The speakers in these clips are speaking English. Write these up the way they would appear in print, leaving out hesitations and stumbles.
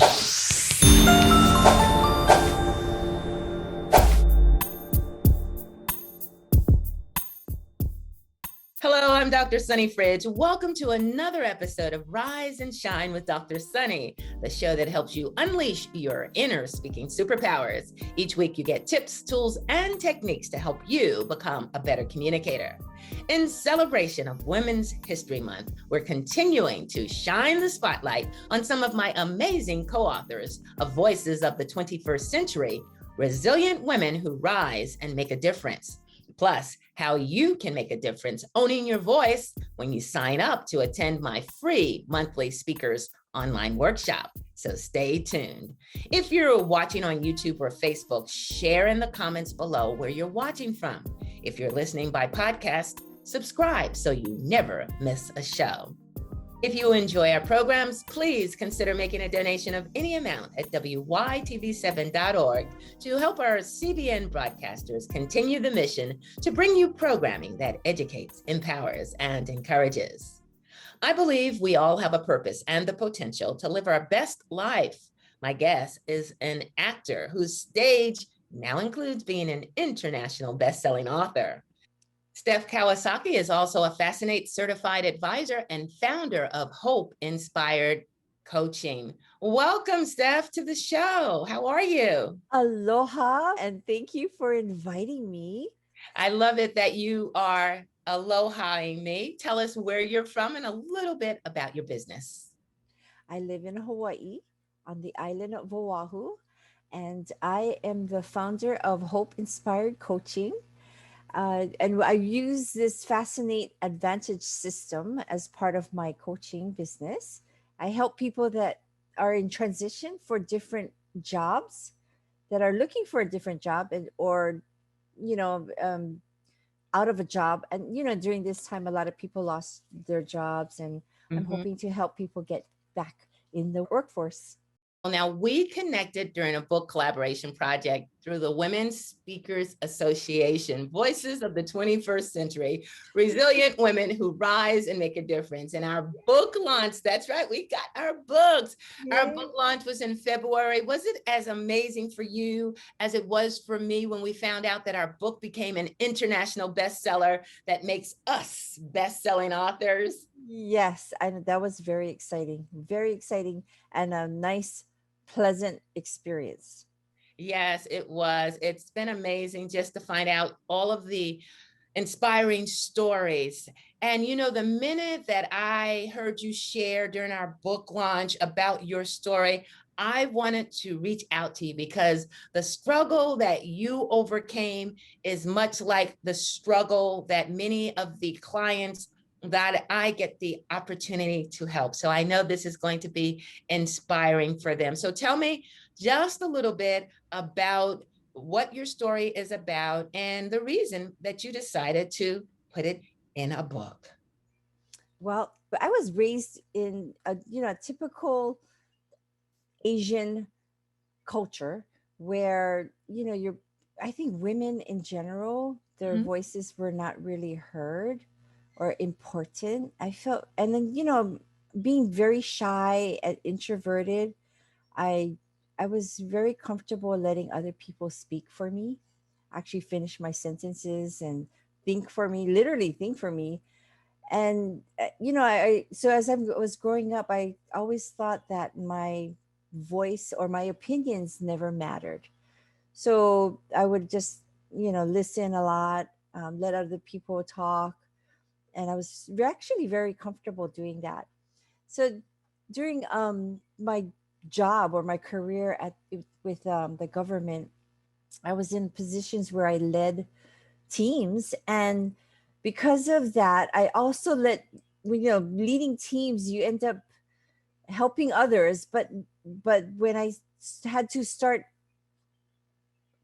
Hello, I'm Dr. Sunny Fridge. Welcome to another episode of Rise and Shine with Dr. Sunny, the show that helps you unleash your inner speaking superpowers. Each week you get tips, tools, and techniques to help you become a better communicator. In celebration of Women's History Month, we're continuing to shine the spotlight on some of my amazing co-authors of Voices of the 21st Century, resilient women who rise and make a difference. Plus, how you can make a difference owning your voice when you sign up to attend my free monthly speakers online workshop. So stay tuned. If you're watching on YouTube or Facebook, share in the comments below where you're watching from. If you're listening by podcast, subscribe so you never miss a show. If you enjoy our programs, please consider making a donation of any amount at wytv7.org to help our CBN broadcasters continue the mission to bring you programming that educates, empowers, and encourages. I believe we all have a purpose and the potential to live our best life. My guest is an actor whose stage now includes being an international best-selling author. Steff Kawasaki is also a Fascinate certified advisor and founder of Hope Inspired Coaching. Welcome, Steff, to the show. How are you? Aloha, and thank you for inviting me. I love it that you are alohaing me. Tell us where you're from and a little bit about your business. I live in Hawaii on the island of Oahu, and I am the founder of Hope Inspired Coaching. And I use this Fascinate Advantage system as part of my coaching business. I help people that are in transition for different jobs, that are looking for a different job, or out of a job. And during this time, a lot of people lost their jobs, and I'm hoping to help people get back in the workforce. Now, we connected during a book collaboration project through the Women's Speakers Association, Voices of the 21st Century, Resilient Women Who Rise and Make a Difference. And our book launch, that's right, we got our books. Yay. Our book launch was in February. Was it as amazing for you as it was for me when we found out that our book became an international bestseller that makes us best-selling authors? Yes, and that was very exciting, and a nice, pleasant experience. Yes, it was. It's been amazing just to find out all of the inspiring stories. And the minute that I heard you share during our book launch about your story, I wanted to reach out to you because the struggle that you overcame is much like the struggle that many of the clients that I get the opportunity to help. So I know this is going to be inspiring for them. So tell me just a little bit about what your story is about and the reason that you decided to put it in a book. Well, I was raised in a typical Asian culture where I think women in general, their voices were not really heard or important. I felt, and then being very shy and introverted, I was very comfortable letting other people speak for me, actually finish my sentences and think for me, literally think for me. And so as I was growing up, I always thought that my voice or my opinions never mattered. So I would just listen a lot, let other people talk, and I was actually very comfortable doing that. So during my job or my career with the government, I was in positions where I led teams, and because of that, I also leading teams, you end up helping others, but when I had to start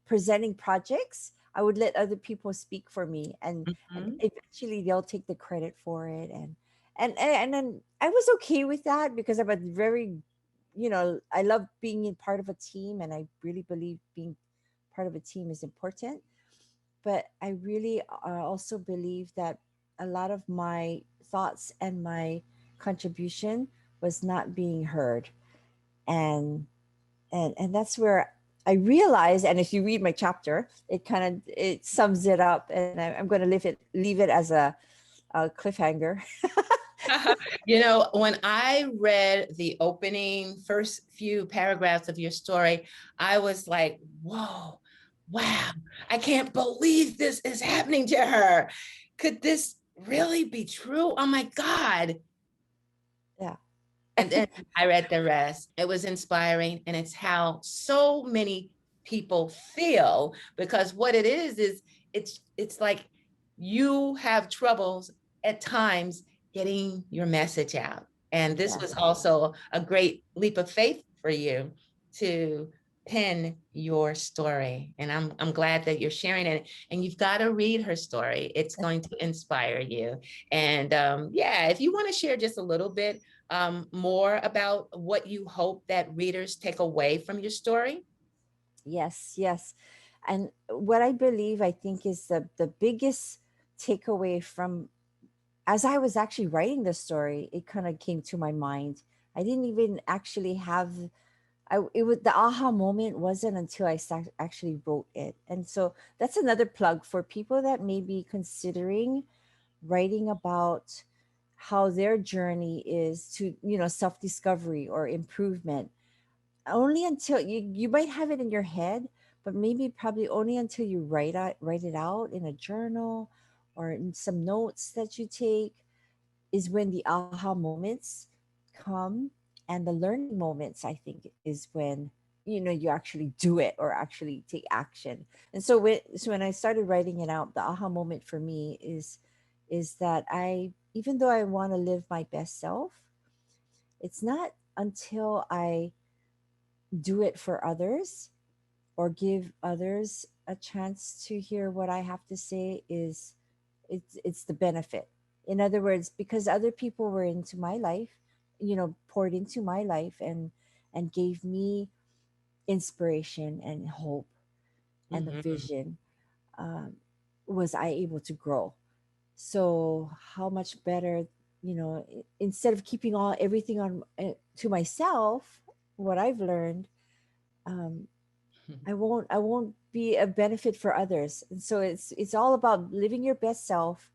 presenting projects, I would let other people speak for me, and eventually they'll take the credit for it. And then I was okay with that because I'm a very, I love being in part of a team, and I really believe being part of a team is important. But I really also believe that a lot of my thoughts and my contribution was not being heard. and and that's where I realized. And if you read my chapter, it kind of it sums it up, and I'm going to leave it as a cliffhanger. When I read the opening first few paragraphs of your story, I was like, whoa, wow, I can't believe this is happening to her. Could this really be true? Oh my God. Yeah. And then I read the rest. It was inspiring. And it's how so many people feel, because what it is it's like you have troubles at times getting your message out. And this Yeah. was also a great leap of faith for you to pen your story. And I'm glad that you're sharing it. And you've got to read her story. It's going to inspire you. And yeah, if you want to share just a little bit more about what you hope that readers take away from your story? Yes, yes. And what I believe, I think, is the biggest takeaway from, as I was actually writing the story, it kind of came to my mind. I didn't even actually have, it was the aha moment wasn't until I actually wrote it. And so that's another plug for people that may be considering writing about how their journey is to, self discovery or improvement. Only until you might have it in your head, but maybe probably only until you write it out in a journal or in some notes that you take, is when the aha moments come. And the learning moments, I think, is when you actually do it or actually take action. And so when I started writing it out, the aha moment for me is that, I even though I want to live my best self, it's not until I do it for others or give others a chance to hear what I have to say, is it's the benefit. In other words, because other people were into my life, poured into my life, and gave me inspiration and hope and the Mm-hmm. vision, um, was I able to grow. So how much better, instead of keeping all everything on to myself, what I've learned, um, I won't be a benefit for others. And so it's all about living your best self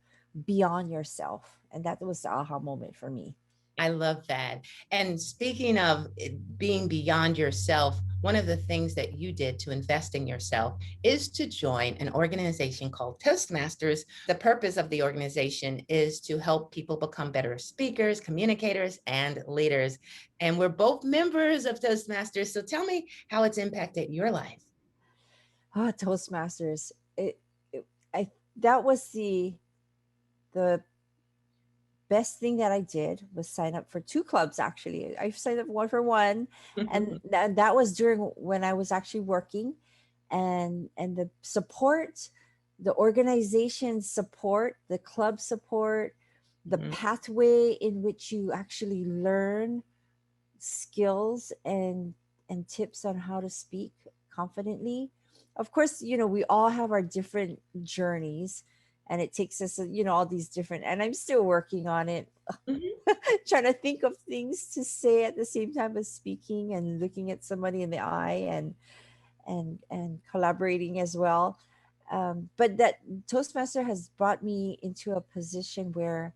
beyond yourself. And that was the aha moment for me. I love that. And speaking of being beyond yourself, one of the things that you did to invest in yourself is to join an organization called Toastmasters. The purpose of the organization is to help people become better speakers, communicators, and leaders. And we're both members of Toastmasters. So tell me how it's impacted your life. Toastmasters. It I That was the best thing that I did, was sign up for two clubs. Actually, I signed up one for one, and that was during when I was actually working, and the support, the organization support, the club support, the pathway in which you actually learn skills and tips on how to speak confidently. Of course, we all have our different journeys, and it takes us, all these different, and I'm still working on it. Trying to think of things to say at the same time as speaking and looking at somebody in the eye, and collaborating as well. But that Toastmaster has brought me into a position where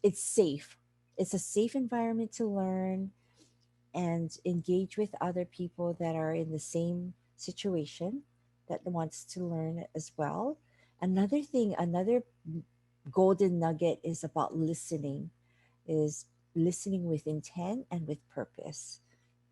it's safe. It's a safe environment to learn and engage with other people that are in the same situation, that wants to learn as well. Another golden nugget is about listening, is listening with intent and with purpose.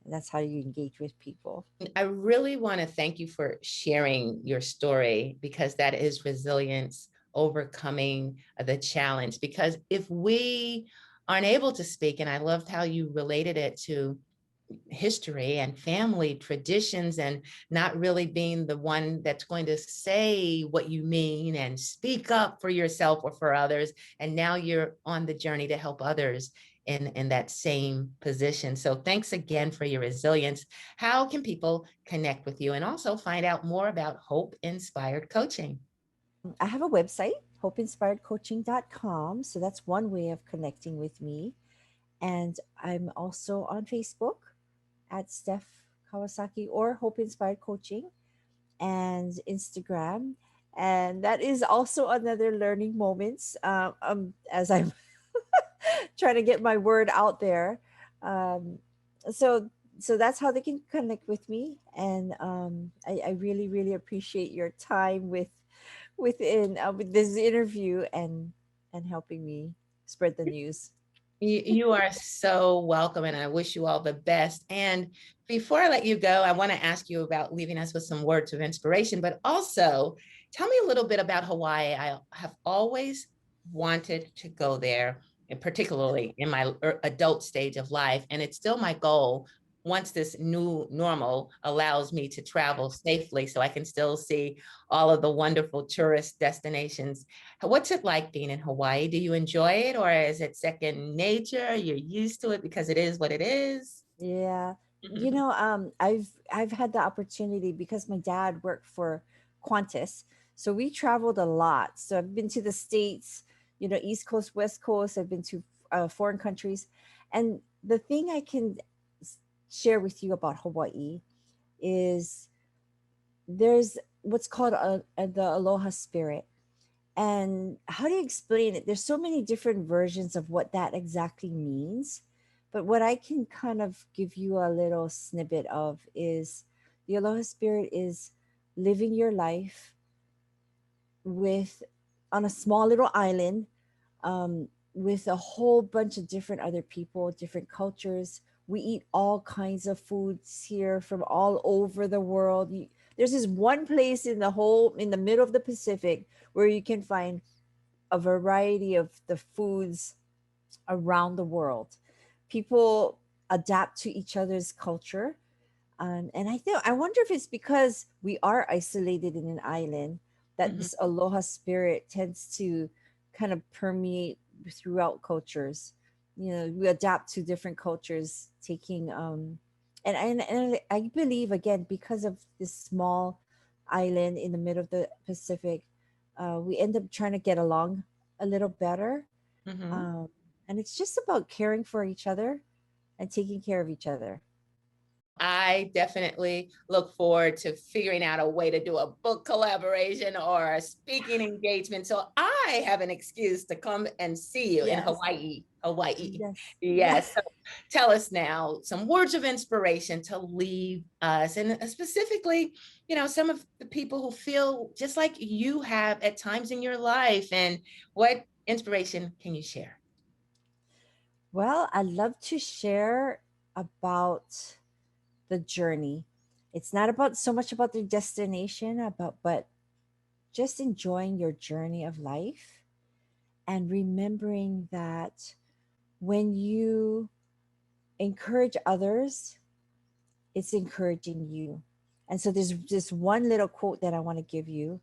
And that's how you engage with people. I really want to thank you for sharing your story, because that is resilience, overcoming the challenge. Because if we aren't able to speak, and I loved how you related it to history and family traditions, and not really being the one that's going to say what you mean and speak up for yourself or for others. And now you're on the journey to help others in that same position. So thanks again for your resilience. How can people connect with you and also find out more about Hope Inspired Coaching? I have a website, hopeinspiredcoaching.com. So that's one way of connecting with me. And I'm also on Facebook at Steff Kawasaki or Hope Inspired Coaching and Instagram. And that is also another learning moments as I'm trying to get my word out there. Um, so so that's how they can connect with me. And I really really appreciate your time with this interview and helping me spread the news. You are so welcome, and I wish you all the best. And before I let you go, I want to ask you about leaving us with some words of inspiration, but also tell me a little bit about Hawaii. I have always wanted to go there, and particularly in my adult stage of life, and it's still my goal once this new normal allows me to travel safely so I can still see all of the wonderful tourist destinations. What's it like being in Hawaii? Do you enjoy it, or is it second nature? You're used to it because it is what it is? Yeah. I've had the opportunity because my dad worked for Qantas. So we traveled a lot. So I've been to the States, East Coast, West Coast. I've been to foreign countries. And the thing I can share with you about Hawaii is there's what's called the aloha spirit. And how do you explain it? There's so many different versions of what that exactly means. But what I can kind of give you a little snippet of is the aloha spirit is living your life with on a small little island, with a whole bunch of different other people, different cultures. We eat all kinds of foods here from all over the world. There's this one place in the middle of the Pacific where you can find a variety of the foods around the world. People adapt to each other's culture. And I wonder if it's because we are isolated in an island that Mhm. this aloha spirit tends to kind of permeate throughout cultures. We adapt to different cultures, taking and I believe again because of this small island in the middle of the Pacific, we end up trying to get along a little better. Mhm. Um, and it's just about caring for each other and taking care of each other. I definitely look forward to figuring out a way to do a book collaboration or a speaking engagement so I have an excuse to come and see you in Yes. Hawaii. Hawaii. Yes. Yeah. Yes. So tell us now some words of inspiration to leave us, and specifically, some of the people who feel just like you have at times in your life, and what inspiration can you share? Well, I'd love to share about the journey. It's not about so much about the destination, but just enjoying your journey of life and remembering that when you encourage others, it's encouraging you. And so there's this one little quote that I want to give you,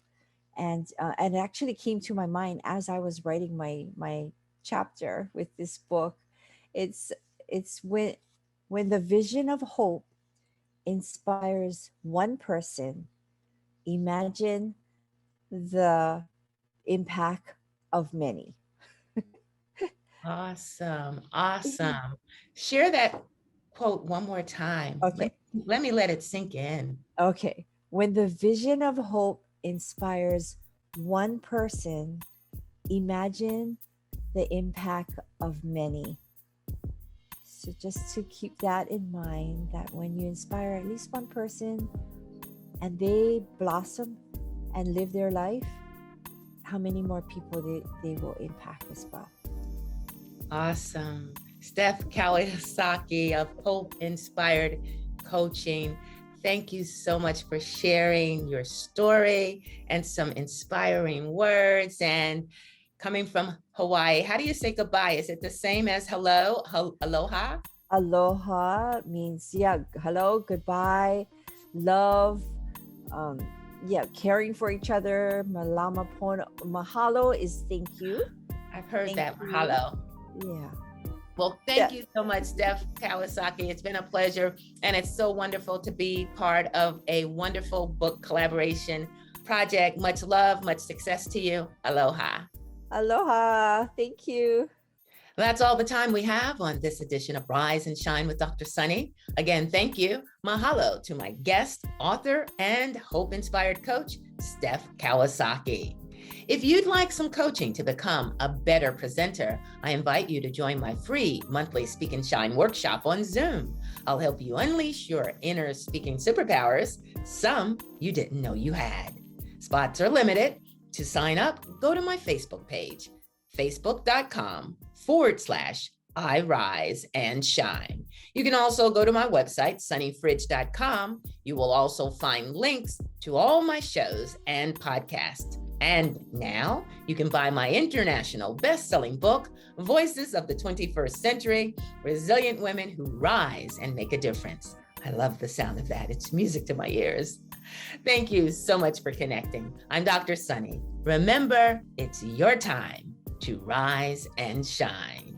and it actually came to my mind as I was writing my chapter with this book. It's it's when the vision of hope inspires one person, imagine the impact of many. Awesome. Awesome. Share that quote one more time. Okay. Let me let it sink in. Okay. When the vision of hope inspires one person, imagine the impact of many. So just to keep that in mind, that when you inspire at least one person and they blossom and live their life, how many more people they will impact as well. Awesome. Steff Kawasaki of Hope Inspired Coaching. Thank you so much for sharing your story and some inspiring words. And coming from Hawaii, how do you say goodbye? Is it the same as hello, aloha? Aloha means, yeah, hello, goodbye, love, um, yeah, caring for each other. Malama pono. Mahalo is thank you. I've heard Thank that. you. Mahalo. Yeah. Well, thank you so much, Steff Kawasaki. It's been a pleasure, and it's so wonderful to be part of a wonderful book collaboration project. Much love, much success to you. Aloha. Aloha. Thank you. That's all the time we have on this edition of Rise and Shine with Dr. Sunny. Again, thank you. Mahalo to my guest, author, and hope-inspired coach, Steff Kawasaki. If you'd like some coaching to become a better presenter, I invite you to join my free monthly Speak and Shine workshop on Zoom. I'll help you unleash your inner speaking superpowers, some you didn't know you had. Spots are limited. To sign up, go to my Facebook page, facebook.com/I Rise and Shine. You can also go to my website, sunnyfridge.com. You will also find links to all my shows and podcasts. And now you can buy my international best-selling book, Voices of the 21st Century, Resilient Women Who Rise and Make a Difference. I love the sound of that. It's music to my ears. Thank you so much for connecting. I'm Dr. Sunny. Remember, it's your time to rise and shine.